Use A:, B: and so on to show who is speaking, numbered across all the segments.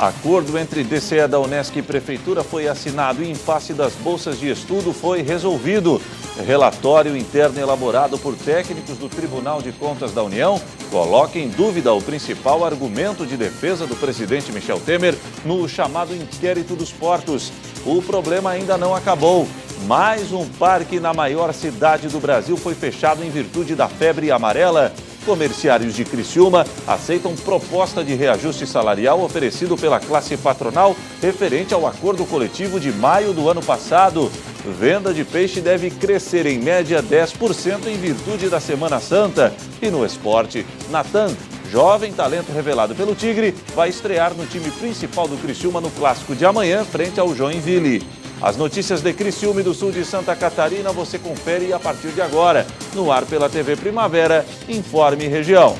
A: Acordo entre DCE da Unesc e Prefeitura foi assinado e impasse das bolsas de estudo foi resolvido. Relatório interno elaborado por técnicos do Tribunal de Contas da União coloca em dúvida o principal argumento de defesa do presidente Michel Temer no chamado inquérito dos portos. O problema ainda não acabou. Mais um parque na maior cidade do Brasil foi fechado em virtude da febre amarela. Comerciários de Criciúma aceitam proposta de reajuste salarial oferecido pela classe patronal referente ao acordo coletivo de maio do ano passado. Venda de peixe deve crescer em média 10% em virtude da Semana Santa. E no esporte, Natan, jovem talento revelado pelo Tigre, vai estrear no time principal do Criciúma no clássico de amanhã frente ao Joinville. As notícias de Criciúma e do sul de Santa Catarina você confere a partir de agora. No ar pela TV Primavera, Informe Região.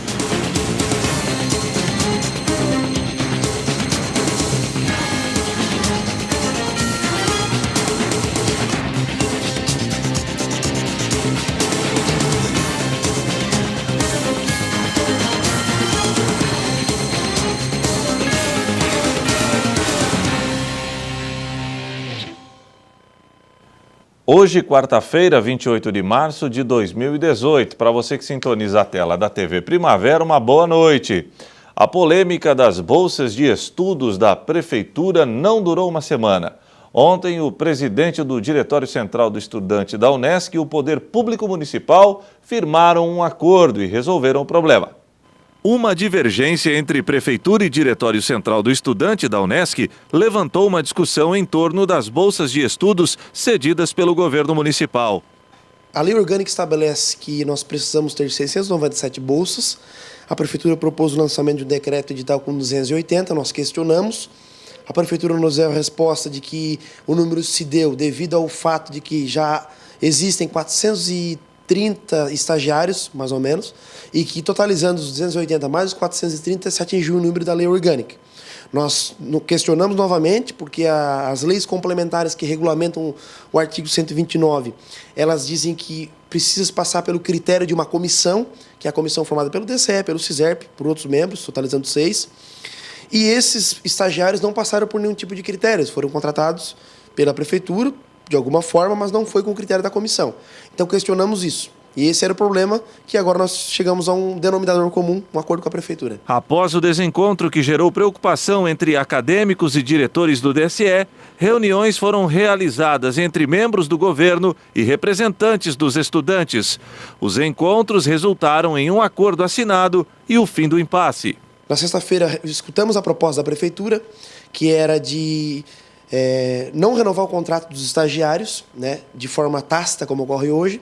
A: Hoje, quarta-feira, 28 de março de 2018. Para você que sintoniza a tela da TV Primavera, uma boa noite. A polêmica das bolsas de estudos da Prefeitura não durou uma semana. Ontem, o presidente do Diretório Central do Estudante da Unesc e o Poder Público Municipal firmaram um acordo e resolveram o problema. Uma divergência entre Prefeitura e Diretório Central do Estudante da Unesc levantou uma discussão em torno das bolsas de estudos cedidas pelo governo municipal.
B: A lei orgânica estabelece que nós precisamos ter 697 bolsas. A Prefeitura propôs o lançamento de um decreto edital com 280, nós questionamos. A Prefeitura nos deu a resposta de que o número se deu devido ao fato de que já existem 430 estagiários, mais ou menos, e que totalizando os 280 mais os 430 se atingiu o número da lei orgânica. Nós questionamos novamente, porque as leis complementares que regulamentam o artigo 129, elas dizem que precisa passar pelo critério de uma comissão, que é a comissão formada pelo DCE, pelo CISERP, por outros membros, totalizando 6, e esses estagiários não passaram por nenhum tipo de critérios, foram contratados pela Prefeitura, de alguma forma, mas não foi com o critério da comissão. Então, questionamos isso. E esse era o problema, que agora nós chegamos a um denominador comum, um acordo com a Prefeitura.
A: Após o desencontro que gerou preocupação entre acadêmicos e diretores do DSE, reuniões foram realizadas entre membros do governo e representantes dos estudantes. Os encontros resultaram em um acordo assinado e o fim do impasse.
B: Na sexta-feira, escutamos a proposta da Prefeitura, que era de não renovar o contrato dos estagiários, né, de forma tácita, como ocorre hoje,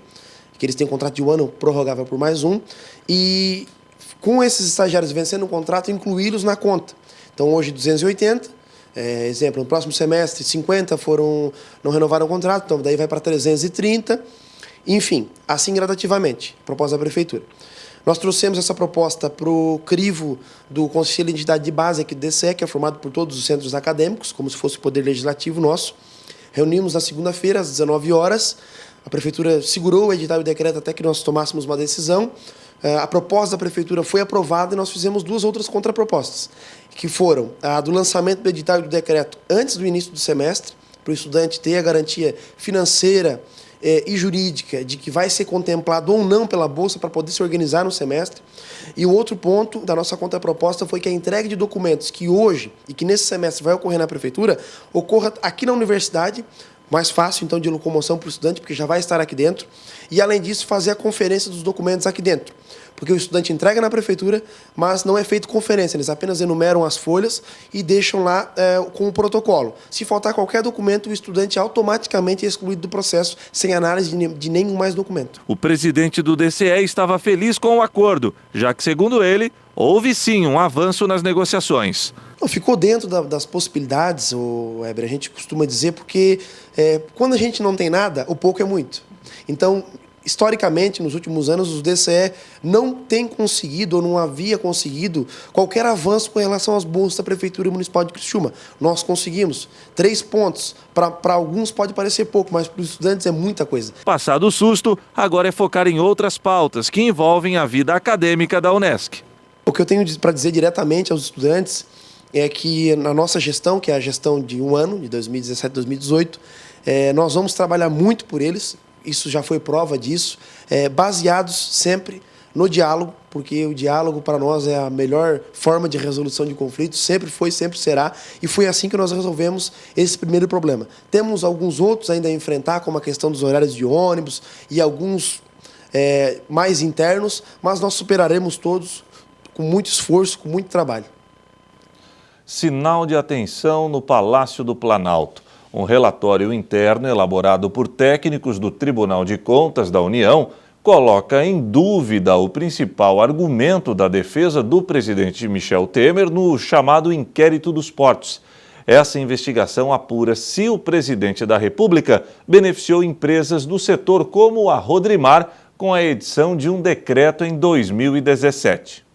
B: que eles têm um contrato de um ano prorrogável por mais um, e com esses estagiários vencendo o contrato, incluí-los na conta. Então, hoje, 280, exemplo, no próximo semestre, 50 não renovaram o contrato, então daí vai para 330, enfim, assim gradativamente, proposta da Prefeitura. Nós trouxemos essa proposta para o crivo do Conselho de Entidade de Base aqui do DCE, que é formado por todos os centros acadêmicos, como se fosse o poder legislativo nosso. Reunimos na segunda-feira, às 19 horas. A Prefeitura segurou o edital e o decreto até que nós tomássemos uma decisão. A proposta da Prefeitura foi aprovada e nós fizemos duas outras contrapropostas, que foram a do lançamento do edital e do decreto antes do início do semestre, para o estudante ter a garantia financeira e jurídica de que vai ser contemplado ou não pela Bolsa para poder se organizar no semestre. E o outro ponto da nossa contraproposta foi que a entrega de documentos que hoje e que nesse semestre vai ocorrer na Prefeitura, ocorra aqui na universidade, mais fácil, então, de locomoção para o estudante, porque já vai estar aqui dentro. E, além disso, fazer a conferência dos documentos aqui dentro. Porque o estudante entrega na Prefeitura, mas não é feito conferência. Eles apenas enumeram as folhas e deixam lá com o protocolo. Se faltar qualquer documento, o estudante automaticamente é excluído do processo, sem análise de nenhum mais documento.
A: O presidente do DCE estava feliz com o acordo, já que, segundo ele, houve sim um avanço nas negociações.
B: Ficou dentro das possibilidades, Weber, a gente costuma dizer, porque quando a gente não tem nada, o pouco é muito. Então, historicamente, nos últimos anos, o DCE não tem conseguido ou não havia conseguido qualquer avanço com relação às bolsas da Prefeitura Municipal de Criciúma. Nós conseguimos 3 pontos. Para alguns pode parecer pouco, mas para os estudantes é muita coisa.
A: Passado o susto, agora é focar em outras pautas que envolvem a vida acadêmica da Unesc.
B: O que eu tenho para dizer diretamente aos estudantes é que na nossa gestão, que é a gestão de um ano, de 2017 a 2018, nós vamos trabalhar muito por eles, isso já foi prova disso, baseados sempre no diálogo, porque o diálogo para nós é a melhor forma de resolução de conflitos, sempre foi, sempre será, e foi assim que nós resolvemos esse primeiro problema. Temos alguns outros ainda a enfrentar, como a questão dos horários de ônibus e alguns mais internos, mas nós superaremos todos com muito esforço, com muito trabalho.
A: Sinal de atenção no Palácio do Planalto. Um relatório interno elaborado por técnicos do Tribunal de Contas da União coloca em dúvida o principal argumento da defesa do presidente Michel Temer no chamado inquérito dos portos. Essa investigação apura se o presidente da República beneficiou empresas do setor como a Rodrimar com a edição de um decreto em 2017.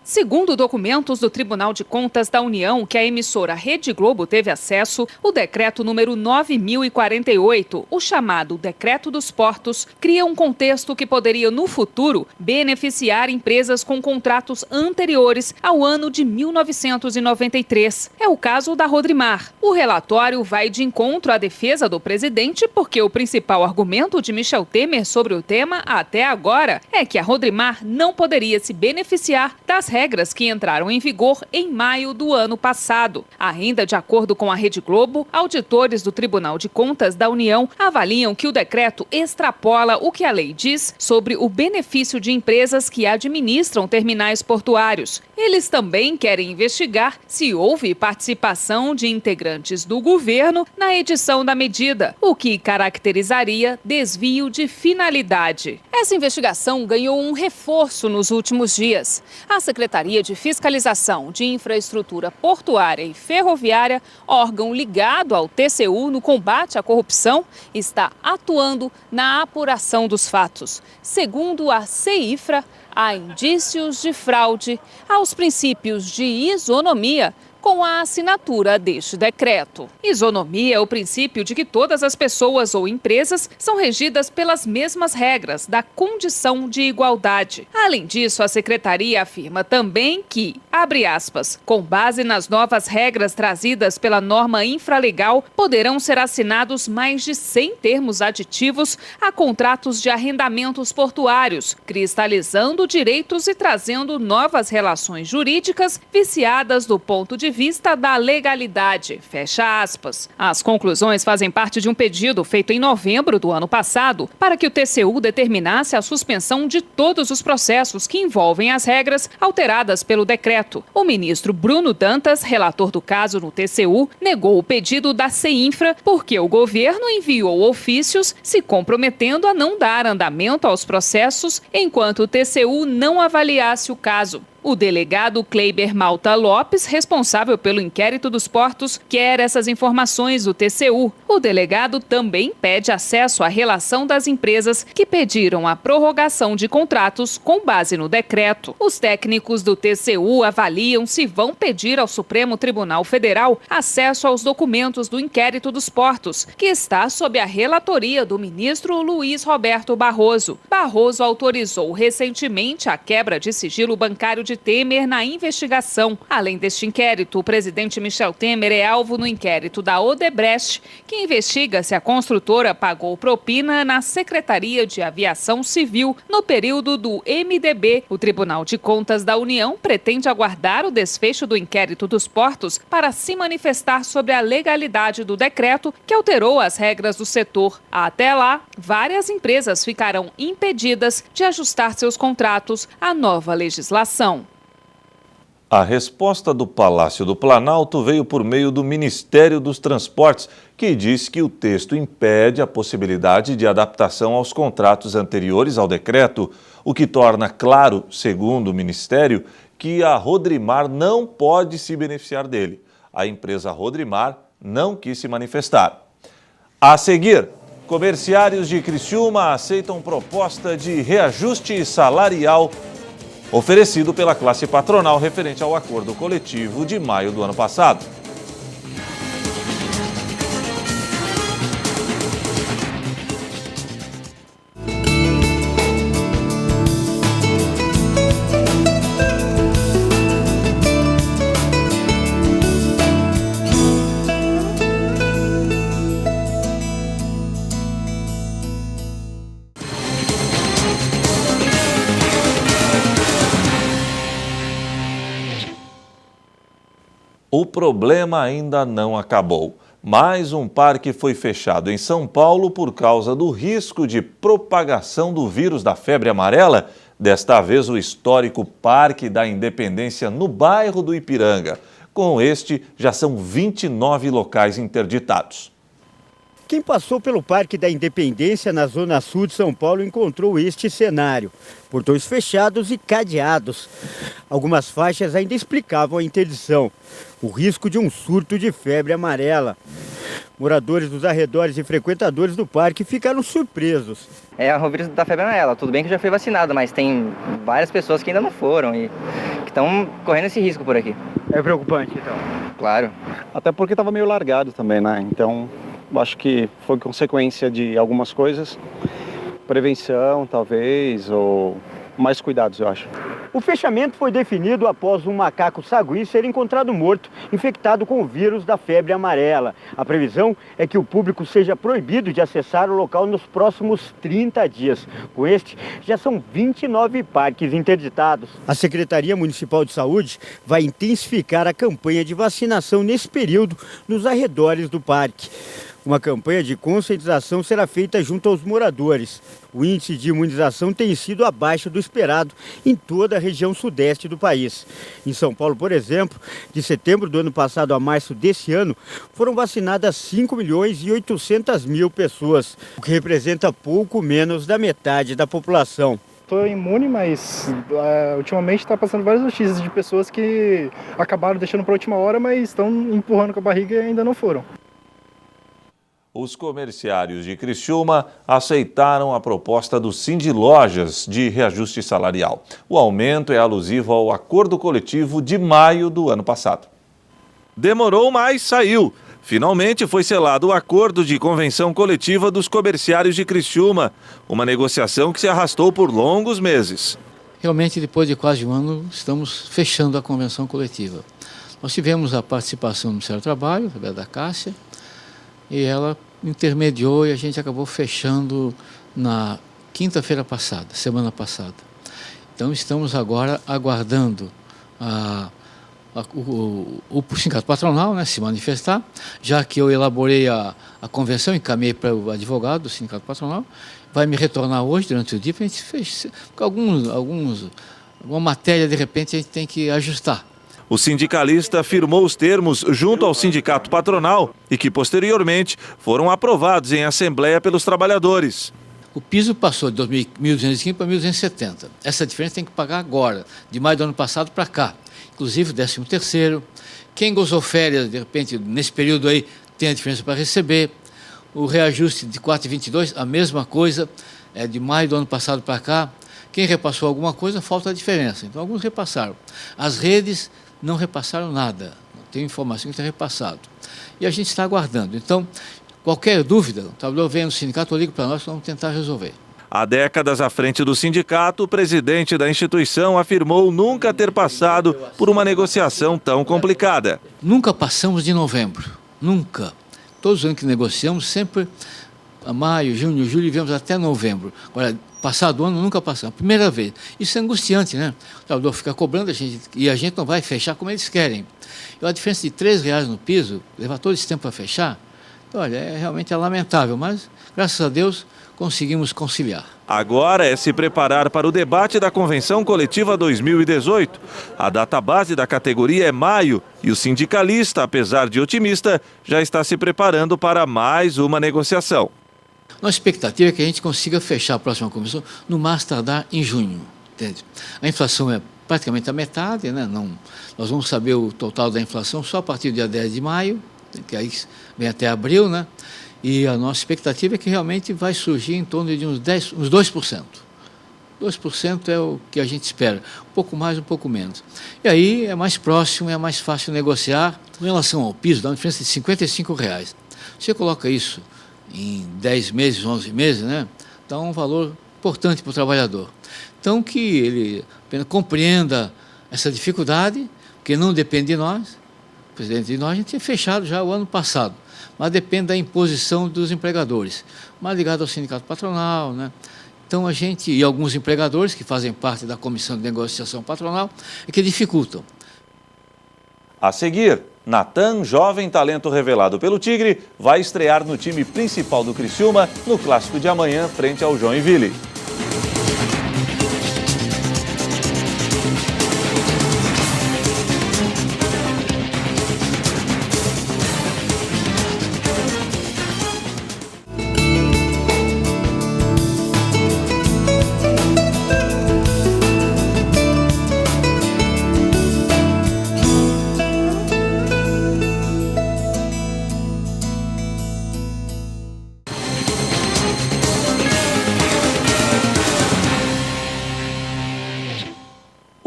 C: Segundo documentos do Tribunal de Contas da União, que a emissora Rede Globo teve acesso, o decreto número 9.048, o chamado Decreto dos Portos, cria um contexto que poderia, no futuro, beneficiar empresas com contratos anteriores ao ano de 1993. É o caso da Rodrimar. O relatório vai de encontro à defesa do presidente porque o principal argumento de Michel Temer sobre o tema, até agora, é que a Rodrimar não poderia se beneficiar das regras que entraram em vigor em maio do ano passado. Ainda de acordo com a Rede Globo, auditores do Tribunal de Contas da União avaliam que o decreto extrapola o que a lei diz sobre o benefício de empresas que administram terminais portuários. Eles também querem investigar se houve participação de integrantes do governo na edição da medida, o que caracterizaria desvio de finalidade. Essa investigação ganhou um reforço nos últimos dias. A Secretaria de Fiscalização de Infraestrutura Portuária e Ferroviária, órgão ligado ao TCU no combate à corrupção, está atuando na apuração dos fatos. Segundo a CEINFRA, há indícios de fraude aos princípios de isonomia com a assinatura deste decreto. Isonomia é o princípio de que todas as pessoas ou empresas são regidas pelas mesmas regras da condição de igualdade. Além disso, a Secretaria afirma também que, abre aspas, com base nas novas regras trazidas pela norma infralegal, poderão ser assinados mais de 100 termos aditivos a contratos de arrendamentos portuários, cristalizando direitos e trazendo novas relações jurídicas viciadas do ponto de vista da legalidade, fecha aspas. As conclusões fazem parte de um pedido feito em novembro do ano passado para que o TCU determinasse a suspensão de todos os processos que envolvem as regras alteradas pelo decreto. O ministro Bruno Dantas, relator do caso no TCU, negou o pedido da CEINFRA porque o governo enviou ofícios se comprometendo a não dar andamento aos processos enquanto o TCU não avaliasse o caso. O delegado Kleiber Malta Lopes, responsável pelo inquérito dos portos, quer essas informações do TCU. O delegado também pede acesso à relação das empresas que pediram a prorrogação de contratos com base no decreto. Os técnicos do TCU avaliam se vão pedir ao Supremo Tribunal Federal acesso aos documentos do inquérito dos portos, que está sob a relatoria do ministro Luiz Roberto Barroso. Barroso autorizou recentemente a quebra de sigilo bancário de Temer na investigação. Além deste inquérito, o presidente Michel Temer é alvo no inquérito da Odebrecht, que investiga se a construtora pagou propina na Secretaria de Aviação Civil no período do MDB. O Tribunal de Contas da União pretende aguardar o desfecho do inquérito dos portos para se manifestar sobre a legalidade do decreto que alterou as regras do setor. Até lá, várias empresas ficarão impedidas de ajustar seus contratos à nova legislação.
A: A resposta do Palácio do Planalto veio por meio do Ministério dos Transportes, que diz que o texto impede a possibilidade de adaptação aos contratos anteriores ao decreto, o que torna claro, segundo o Ministério, que a Rodrimar não pode se beneficiar dele. A empresa Rodrimar não quis se manifestar. A seguir, comerciários de Criciúma aceitam proposta de reajuste salarial oferecido pela classe patronal referente ao acordo coletivo de maio do ano passado. O problema ainda não acabou. Mais um parque foi fechado em São Paulo por causa do risco de propagação do vírus da febre amarela. Desta vez, o histórico Parque da Independência, no bairro do Ipiranga. Com este, já são 29 locais interditados.
D: Quem passou pelo Parque da Independência, na zona sul de São Paulo, encontrou este cenário. Portões fechados e cadeados. Algumas faixas ainda explicavam a interdição. O risco de um surto de febre amarela. Moradores dos arredores e frequentadores do parque ficaram surpresos.
E: É o vírus da febre amarela. Tudo bem que eu já fui vacinado, mas tem várias pessoas que ainda não foram e que estão correndo esse risco por aqui.
D: É preocupante, então?
E: Claro.
F: Até porque estava meio largado também, né? Então, acho que foi consequência de algumas coisas. Prevenção, talvez, ou mais cuidados, eu acho.
D: O fechamento foi definido após um macaco sagui ser encontrado morto, infectado com o vírus da febre amarela. A previsão é que o público seja proibido de acessar o local nos próximos 30 dias. Com este, já são 29 parques interditados. A Secretaria Municipal de Saúde vai intensificar a campanha de vacinação nesse período nos arredores do parque. Uma campanha de conscientização será feita junto aos moradores. O índice de imunização tem sido abaixo do esperado em toda a região sudeste do país. Em São Paulo, por exemplo, de setembro do ano passado a março desse ano, foram vacinadas 5.800.000 pessoas, o que representa pouco menos da metade da população.
G: Estou imune, mas ultimamente está passando várias notícias de pessoas que acabaram deixando para a última hora, mas estão empurrando com a barriga e ainda não foram.
A: Os comerciários de Criciúma aceitaram a proposta do Sindilojas de reajuste salarial. O aumento é alusivo ao acordo coletivo de maio do ano passado. Demorou, mas saiu. Finalmente foi selado o acordo de convenção coletiva dos comerciários de Criciúma, uma negociação que se arrastou por longos meses.
H: Realmente, depois de quase um ano, estamos fechando a convenção coletiva. Nós tivemos a participação do Ministério do Trabalho, através da Cássia, e ela intermediou e a gente acabou fechando na quinta-feira passada, semana passada. Então estamos agora aguardando o sindicato patronal, né, se manifestar, já que eu elaborei a convenção, encaminhei para o advogado do sindicato patronal, vai me retornar hoje durante o dia para a gente fechar, porque alguma matéria de repente a gente tem que ajustar.
A: O sindicalista firmou os termos junto ao sindicato patronal e que, posteriormente, foram aprovados em assembleia pelos trabalhadores.
H: O piso passou de 1.215 para 1.270. Essa diferença tem que pagar agora, de maio do ano passado para cá. Inclusive o 13º. Quem gozou férias, de repente, nesse período aí, tem a diferença para receber. O reajuste de 4,22, a mesma coisa, de maio do ano passado para cá. Quem repassou alguma coisa, falta a diferença. Então, alguns repassaram. As redes não repassaram nada, não tem informação que está repassado. E a gente está aguardando. Então, qualquer dúvida, o trabalhador vem no sindicato ou liga para nós, vamos tentar resolver.
A: Há décadas à frente do sindicato, o presidente da instituição afirmou nunca ter passado por uma negociação tão complicada.
H: Nunca passamos de novembro, nunca. Todos os anos que negociamos, sempre a maio, junho, julho, e viemos até novembro. Agora, passado ano, nunca passamos. Primeira vez. Isso é angustiante, né? O trabalhador fica cobrando e a gente não vai fechar como eles querem. E a diferença de R$3 no piso, levar todo esse tempo para fechar, olha, realmente é lamentável, mas, graças a Deus, conseguimos conciliar.
A: Agora é se preparar para o debate da Convenção Coletiva 2018. A data base da categoria é maio e o sindicalista, apesar de otimista, já está se preparando para mais uma negociação.
H: Nossa expectativa é que a gente consiga fechar a próxima convenção no mais tardar em junho. Entende? A inflação é praticamente a metade, né? Nós vamos saber o total da inflação só a partir do dia 10 de maio, que aí vem até abril, né? E a nossa expectativa é que realmente vai surgir em torno de uns 2%. 2% é o que a gente espera, um pouco mais, um pouco menos. E aí é mais próximo, é mais fácil negociar. Com relação ao piso, dá uma diferença de R$55. Você coloca isso em 10 meses, 11 meses, né? Dá um valor importante para o trabalhador. Então, que ele apenas compreenda essa dificuldade, porque não depende de nós. O presidente de nós, a gente tinha fechado já o ano passado, mas depende da imposição dos empregadores, mais ligado ao sindicato patronal, né? Então, a gente, e alguns empregadores que fazem parte da comissão de negociação patronal, é que dificultam.
A: A seguir, Natan, jovem talento revelado pelo Tigre, vai estrear no time principal do Criciúma no clássico de amanhã frente ao Joinville.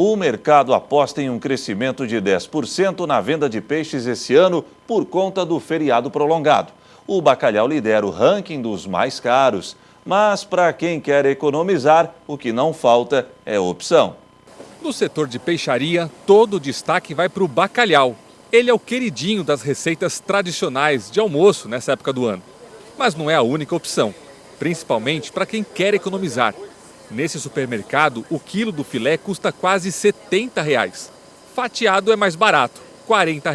A: O mercado aposta em um crescimento de 10% na venda de peixes esse ano por conta do feriado prolongado. O bacalhau lidera o ranking dos mais caros, mas para quem quer economizar, o que não falta é opção.
I: No setor de peixaria, todo o destaque vai para o bacalhau. Ele é o queridinho das receitas tradicionais de almoço nessa época do ano. Mas não é a única opção, principalmente para quem quer economizar. Nesse supermercado, o quilo do filé custa quase R$ 70. Fatiado é mais barato, R$ 40.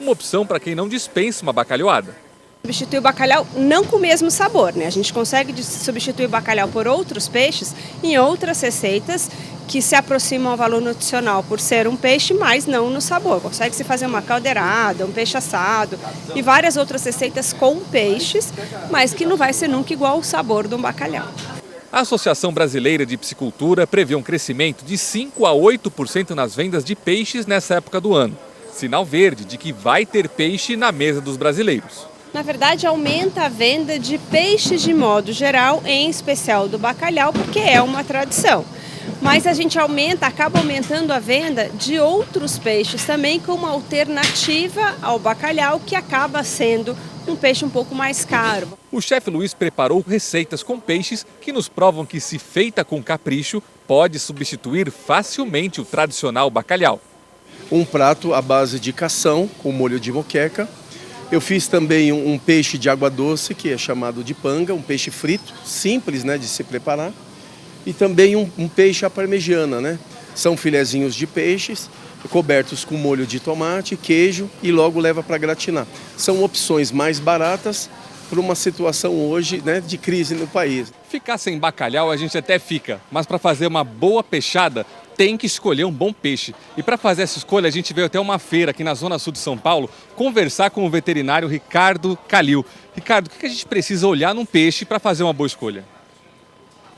I: Uma opção para quem não dispensa uma bacalhoada.
J: Substituir o bacalhau não com o mesmo sabor, né? A gente consegue substituir o bacalhau por outros peixes em outras receitas que se aproximam ao valor nutricional por ser um peixe, mas não no sabor. Consegue-se fazer uma caldeirada, um peixe assado e várias outras receitas com peixes, mas que não vai ser nunca igual ao sabor de um bacalhau.
I: A Associação Brasileira de Piscicultura prevê um crescimento de 5% a 8% nas vendas de peixes nessa época do ano. Sinal verde de que vai ter peixe na mesa dos brasileiros.
J: Na verdade, aumenta a venda de peixes de modo geral, em especial do bacalhau, porque é uma tradição. Mas a gente acaba aumentando a venda de outros peixes também como alternativa ao bacalhau, que acaba sendo um peixe um pouco mais caro.
I: O chefe Luiz preparou receitas com peixes que nos provam que, se feita com capricho, pode substituir facilmente o tradicional bacalhau.
K: Um prato à base de cação com molho de moqueca. Eu fiz também um peixe de água doce, que é chamado de panga, um peixe frito, simples, né, de se preparar. E também um peixe à parmegiana, né? São filezinhos de peixes cobertos com molho de tomate, queijo e logo leva para gratinar. São opções mais baratas para uma situação hoje, né, de crise no país.
I: Ficar sem bacalhau a gente até fica, mas para fazer uma boa peixada tem que escolher um bom peixe. E para fazer essa escolha a gente veio até uma feira aqui na Zona Sul de São Paulo conversar com o veterinário Ricardo Calil. Ricardo, o que a gente precisa olhar num peixe para fazer uma boa escolha?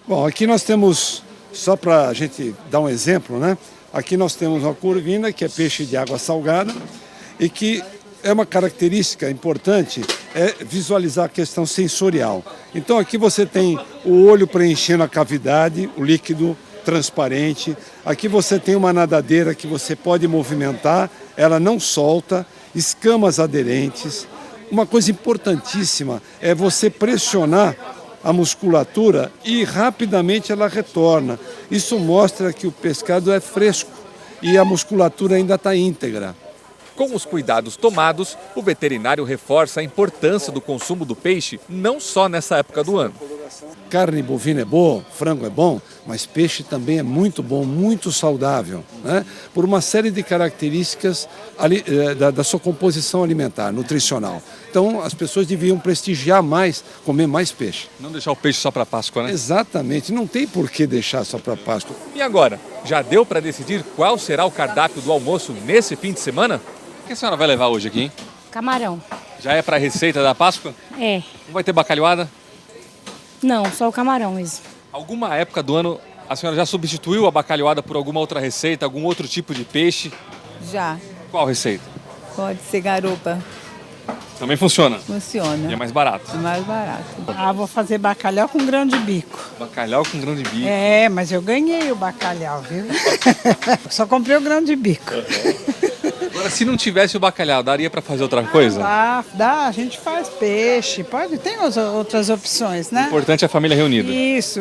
L: Bom, aqui nós temos, só para a gente dar um exemplo, né? Aqui nós temos uma corvina, que é peixe de água salgada, e que é uma característica importante, é visualizar a questão sensorial. Então aqui você tem o olho preenchendo a cavidade, o líquido transparente. Aqui você tem uma nadadeira que você pode movimentar, ela não solta, escamas aderentes. Uma coisa importantíssima é você pressionar a musculatura e rapidamente ela retorna. Isso mostra que o pescado é fresco e a musculatura ainda está íntegra.
I: Com os cuidados tomados, o veterinário reforça a importância do consumo do peixe não só nessa época do ano.
L: Carne bovina é boa, frango é bom, mas peixe também é muito bom, muito saudável, né? Por uma série de características da sua composição alimentar, nutricional. Então as pessoas deviam prestigiar mais, comer mais peixe.
I: Não deixar o peixe só para Páscoa, né?
L: Exatamente, não tem por que deixar só para Páscoa.
I: E agora, já deu para decidir qual será o cardápio do almoço nesse fim de semana? O que a senhora vai levar hoje aqui, hein?
M: Camarão.
I: Já é para a receita da Páscoa?
M: É.
I: Não vai ter bacalhoada?
M: Não, só o camarão mesmo.
I: Alguma época do ano a senhora já substituiu a bacalhoada por alguma outra receita, algum outro tipo de peixe?
N: Já.
I: Qual receita?
N: Pode ser garupa.
I: Também funciona?
N: Funciona.
I: E é mais barato?
N: É mais barato. Vou fazer bacalhau com grão de bico.
I: Bacalhau com grão de bico?
N: É, mas eu ganhei o bacalhau, viu? Só comprei o grão de bico.
I: Agora, se não tivesse o bacalhau, daria para fazer outra coisa?
N: Dá, a gente faz peixe, pode, tem outras opções, né?
I: O importante é a família reunida.
N: Isso.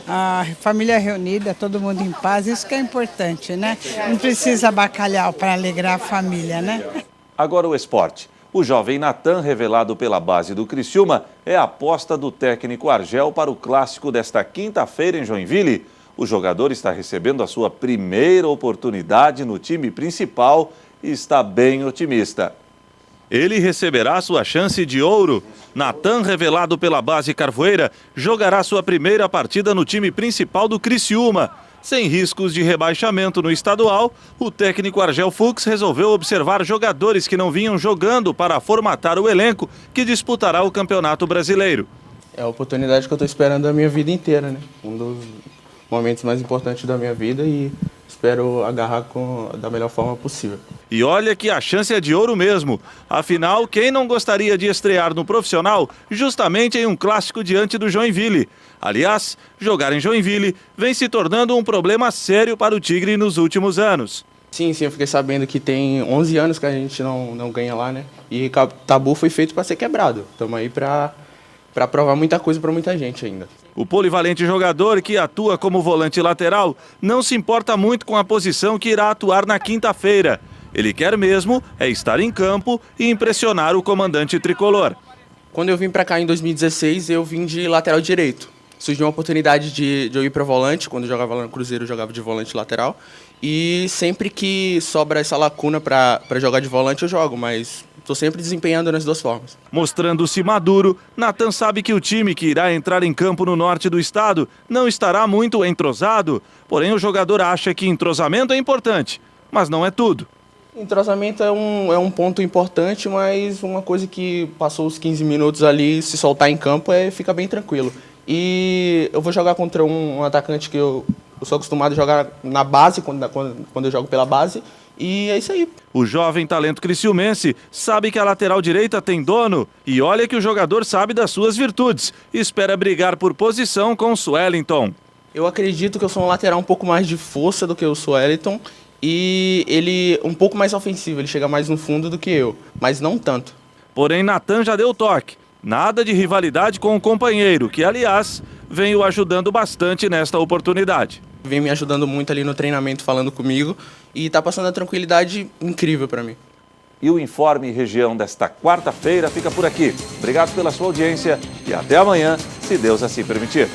N: A família reunida, todo mundo em paz, isso que é importante, né? Não precisa bacalhau para alegrar a família, né?
A: Agora o esporte. O jovem Natan, revelado pela base do Criciúma, é a aposta do técnico Argel para o clássico desta quinta-feira em Joinville. O jogador está recebendo a sua primeira oportunidade no time principal e está bem otimista. Ele receberá sua chance de ouro. Natan, revelado pela base Carvoeira, jogará sua primeira partida no time principal do Criciúma. Sem riscos de rebaixamento no estadual, o técnico Argel Fuchs resolveu observar jogadores que não vinham jogando para formatar o elenco que disputará o Campeonato Brasileiro.
O: É a oportunidade que eu estou esperando a minha vida inteira, né? Um dos momentos mais importantes da minha vida e espero agarrar da melhor forma possível.
A: E olha que a chance é de ouro mesmo. Afinal, quem não gostaria de estrear no profissional justamente em um clássico diante do Joinville? Aliás, jogar em Joinville vem se tornando um problema sério para o Tigre nos últimos anos.
O: Sim, eu fiquei sabendo que tem 11 anos que a gente não ganha lá, né? E o tabu foi feito para ser quebrado. Estamos aí para provar muita coisa para muita gente ainda.
A: O polivalente jogador, que atua como volante lateral, não se importa muito com a posição que irá atuar na quinta-feira. Ele quer mesmo é estar em campo e impressionar o comandante tricolor.
O: Quando eu vim para cá em 2016, eu vim de lateral direito. Surgiu uma oportunidade de eu ir para volante. Quando eu jogava lá no Cruzeiro, eu jogava de volante lateral. E sempre que sobra essa lacuna para jogar de volante, eu jogo, mas estou sempre desempenhando nas duas formas.
A: Mostrando-se maduro, Natan sabe que o time que irá entrar em campo no norte do estado não estará muito entrosado. Porém, o jogador acha que entrosamento é importante, mas não é tudo.
O: Entrosamento é um ponto importante, mas uma coisa que passou os 15 minutos ali, se soltar em campo, fica bem tranquilo. E eu vou jogar contra um atacante que eu sou acostumado a jogar na base, quando eu jogo pela base, e é isso aí.
A: O jovem talento criciumense sabe que a lateral direita tem dono e olha que o jogador sabe das suas virtudes. Espera brigar por posição com o Suelton.
O: Eu acredito que eu sou um lateral um pouco mais de força do que o Suelton e ele um pouco mais ofensivo, ele chega mais no fundo do que eu, mas não tanto.
A: Porém, Natan já deu toque. Nada de rivalidade com o companheiro, que, aliás, vem o ajudando bastante nesta oportunidade.
O: Vem me ajudando muito ali no treinamento, falando comigo, e está passando uma tranquilidade incrível para mim.
A: E o Informe Região desta quarta-feira fica por aqui. Obrigado pela sua audiência e até amanhã, se Deus assim permitir.